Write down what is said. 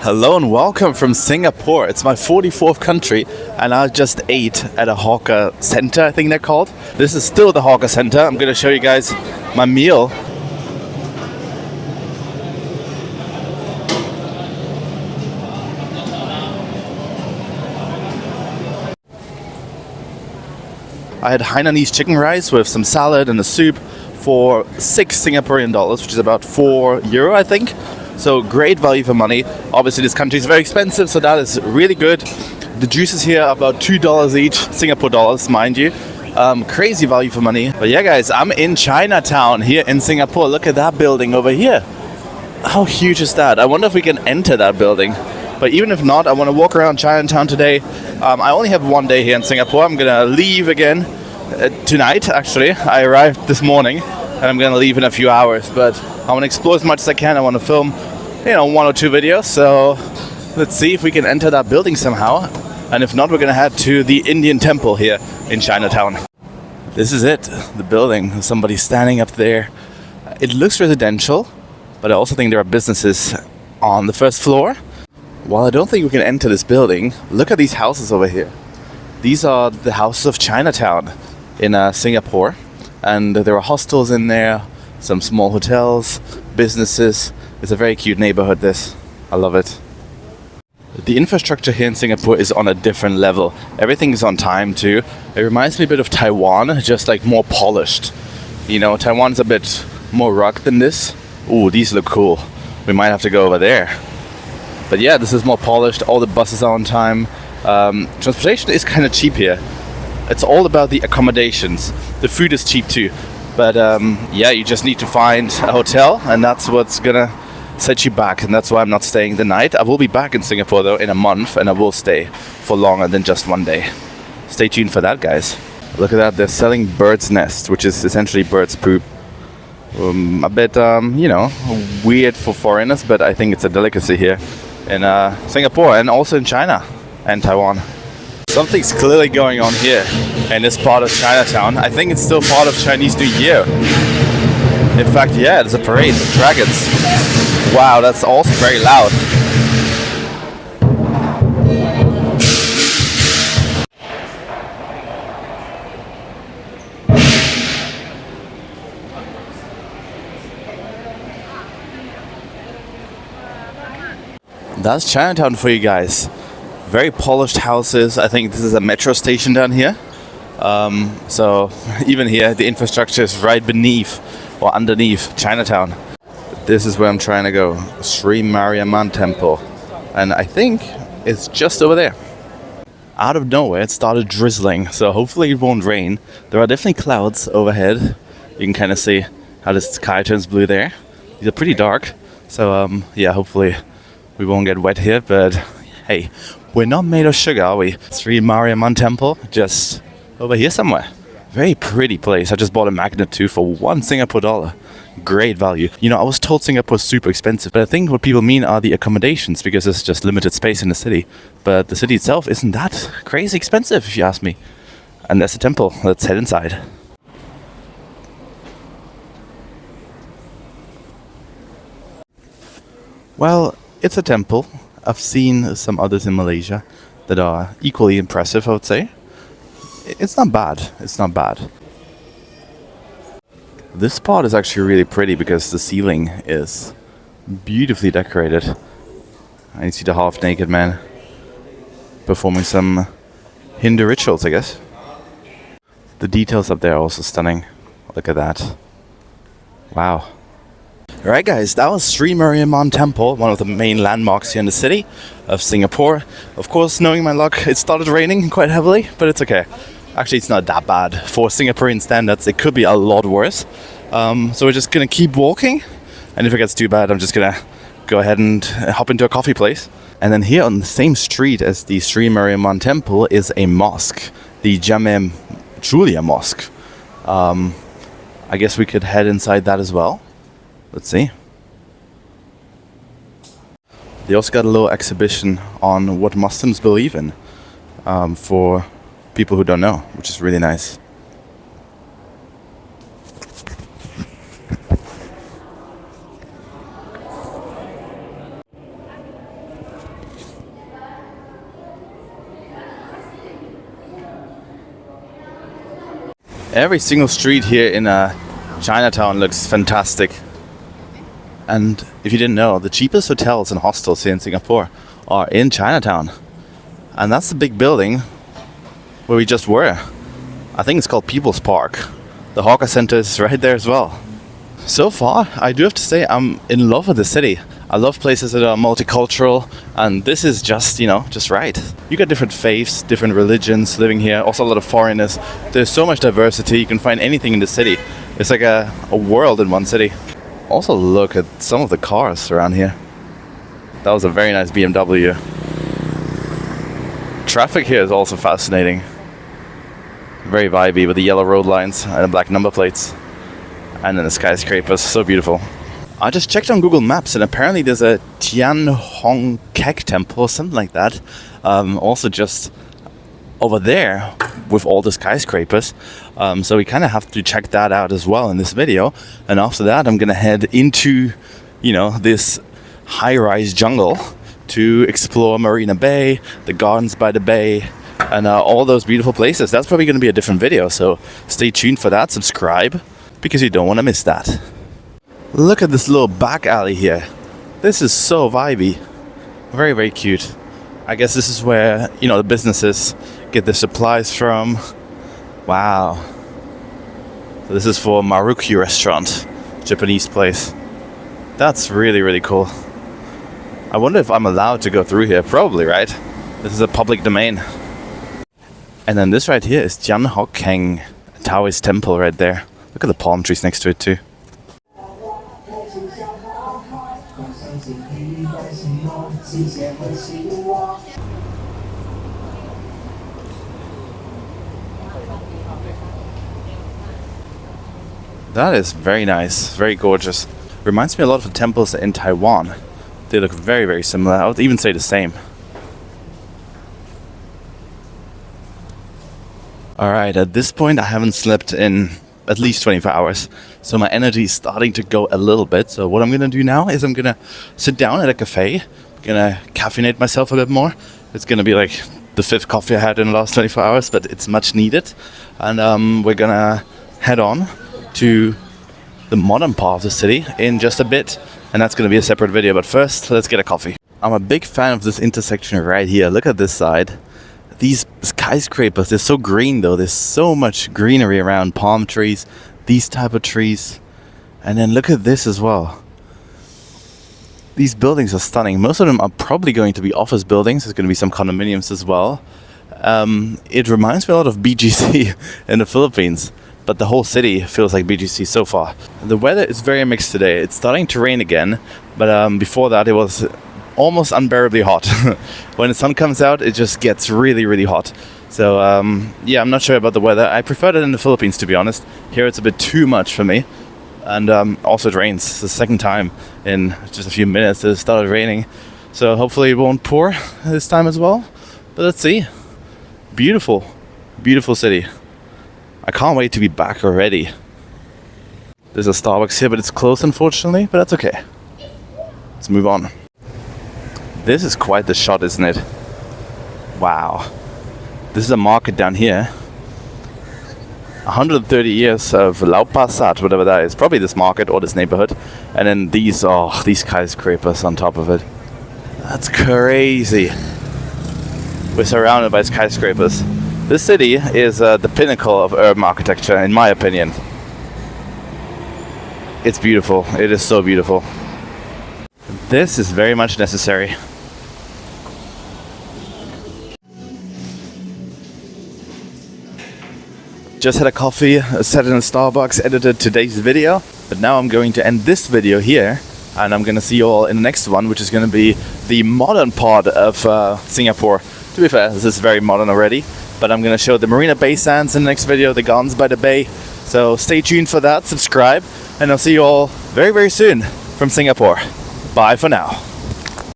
Hello and welcome from Singapore. It's my 44th country and I just ate at a hawker center, I think they're called. This is still the hawker center. I'm going to show you guys my meal. I had Hainanese chicken rice with some salad and a soup for 6 Singaporean dollars, which is about €4, I think. So great value for money. Obviously this country is very expensive, so that is really good. The juices here are about $2 each, Singapore dollars, mind you. Crazy value for money. But yeah guys, I'm in Chinatown here in Singapore. Look at that building over here. How huge is that? I wonder if we can enter that building. But even if not, I want to walk around Chinatown today. I only have one day here in Singapore. I'm gonna leave again tonight, actually. I arrived this morning and I'm gonna leave in a few hours, but I want to explore as much as I can. I want to film, 1 or 2 videos. So let's see if we can enter that building somehow. And if not, we're gonna head to the Indian temple here in Chinatown. This is it, the building. Somebody's standing up there. It looks residential, but I also think there are businesses on the first floor. While I don't think we can enter this building, look at these houses over here. These are the houses of Chinatown in Singapore. And there are hostels in there, some small hotels, businesses. It's a very cute neighborhood, this. I love it. The infrastructure here in Singapore is on a different level. Everything is on time too. It reminds me a bit of Taiwan, just like more polished. Taiwan's a bit more rock than this. Ooh, these look cool. We might have to go over there. But yeah, this is more polished. All the buses are on time. Transportation is kind of cheap here. It's all about the accommodations. The food is cheap too. But yeah, you just need to find a hotel and that's what's gonna set you back. And that's why I'm not staying the night. I will be back in Singapore though in a month and I will stay for longer than just one day. Stay tuned for that, guys. Look at that, they're selling bird's nest, which is essentially bird's poop. A bit, weird for foreigners, but I think it's a delicacy here in Singapore and also in China and Taiwan. Something's clearly going on here in this part of Chinatown. I think it's still part of Chinese New Year. In fact, yeah, there's a parade of dragons. Wow, that's also very loud. That's Chinatown for you guys. Very polished houses. I think this is a metro station down here. So even here, the infrastructure is right beneath or underneath Chinatown. This is where I'm trying to go. Sri Mariamman Temple. And I think it's just over there. Out of nowhere, it started drizzling. So hopefully it won't rain. There are definitely clouds overhead. You can kind of see how the sky turns blue there. These are pretty dark. So yeah, hopefully we won't get wet here. But hey, we're not made of sugar, are we? Sri Mariamman Temple, just over here somewhere. Very pretty place. I just bought a magnet too for $1 Singapore dollar. Great value. I was told Singapore is super expensive, but I think what people mean are the accommodations because there's just limited space in the city. But the city itself isn't that crazy expensive, if you ask me. And there's the temple. Let's head inside. Well, it's a temple. I've seen some others in Malaysia that are equally impressive, I would say. It's not bad. It's not bad. This part is actually really pretty because the ceiling is beautifully decorated. And you see the half-naked man performing some Hindu rituals, I guess. The details up there are also stunning. Look at that. Wow. Alright guys, that was Sri Mariamman Temple, one of the main landmarks here in the city of Singapore. Of course, knowing my luck, it started raining quite heavily, but it's okay. Actually, it's not that bad. For Singaporean standards, it could be a lot worse. So we're just gonna keep walking, and if it gets too bad, I'm just gonna go ahead and hop into a coffee place. And then here on the same street as the Sri Mariamman Temple is a mosque, the Jamae Mosque. I guess we could head inside that as well. Let's see. They also got a little exhibition on what Muslims believe in for people who don't know, which is really nice. Every single street here in Chinatown looks fantastic. And if you didn't know, the cheapest hotels and hostels here in Singapore are in Chinatown. And that's the big building where we just were. I think it's called People's Park. The Hawker Center is right there as well. So far, I do have to say I'm in love with the city. I love places that are multicultural, and this is just, just right. You got different faiths, different religions living here, also a lot of foreigners. There's so much diversity, you can find anything in the city. It's like a world in one city. Also look at some of the cars around here. That was a very nice BMW. Traffic here is also fascinating. Very vibey with the yellow road lines and the black number plates. And then the skyscrapers, so beautiful. I just checked on Google Maps and apparently there's a Thian Hock Keng Temple or something like that. Also just over there with all the skyscrapers. So we kind of have to check that out as well in this video. And after that I'm gonna head into, this high-rise jungle to explore Marina Bay, the gardens by the bay, and all those beautiful places. That's probably gonna be a different video, so stay tuned for that, subscribe, because you don't want to miss that. Look at this little back alley here. This is so vibey. Very, very cute. I guess this is where, the businesses get their supplies from. Wow. So this is for Maruki restaurant, Japanese place. That's really, really cool. I wonder if I'm allowed to go through here. Probably, right? This is a public domain. And then this right here is Thian Hock Keng Taoist Temple right there. Look at the palm trees next to it too. That is very nice, very gorgeous. Reminds me a lot of the temples in Taiwan. They look very, very similar. I would even say the same. Alright, at this point I haven't slept in at least 24 hours. So my energy is starting to go a little bit. So what I'm going to do now is I'm going to sit down at a cafe. I'm going to caffeinate myself a bit more. It's going to be like the 5th coffee I had in the last 24 hours, but it's much needed. And we're going to head on to the modern part of the city in just a bit. And that's going to be a separate video. But first, let's get a coffee. I'm a big fan of this intersection right here. Look at this side. These skyscrapers, they're so green though. There's so much greenery around, palm trees, these type of trees. And then look at this as well. These buildings are stunning. Most of them are probably going to be office buildings. There's going to be some condominiums as well. It reminds me a lot of BGC in the Philippines. But the whole city feels like BGC so far. The weather is very mixed today. It's starting to rain again. But before that it was almost unbearably hot. When the sun comes out, it just gets really, really hot. So yeah, I'm not sure about the weather. I preferred it in the Philippines, to be honest. Here it's a bit too much for me. And also it rains. It's the second time in just a few minutes that it started raining. So hopefully it won't pour this time as well. But let's see. Beautiful, beautiful city. I can't wait to be back already. There's a Starbucks here, but it's closed unfortunately, but that's okay. Let's move on. This is quite the shot, isn't it? Wow. This is a market down here. 130 years of Lau Pa Sat, whatever that is. Probably this market or this neighborhood. And then these skyscrapers on top of it. That's crazy. We're surrounded by skyscrapers. This city is the pinnacle of urban architecture, in my opinion. It's beautiful. It is so beautiful. This is very much necessary. Just had a coffee, sat in a Starbucks, edited today's video. But now I'm going to end this video here. And I'm going to see you all in the next one, which is going to be the modern part of Singapore. To be fair, this is very modern already. But I'm going to show the Marina Bay sands in the next video, the gardens by the bay. So stay tuned for that, subscribe, and I'll see you all very, very soon from Singapore. Bye for now.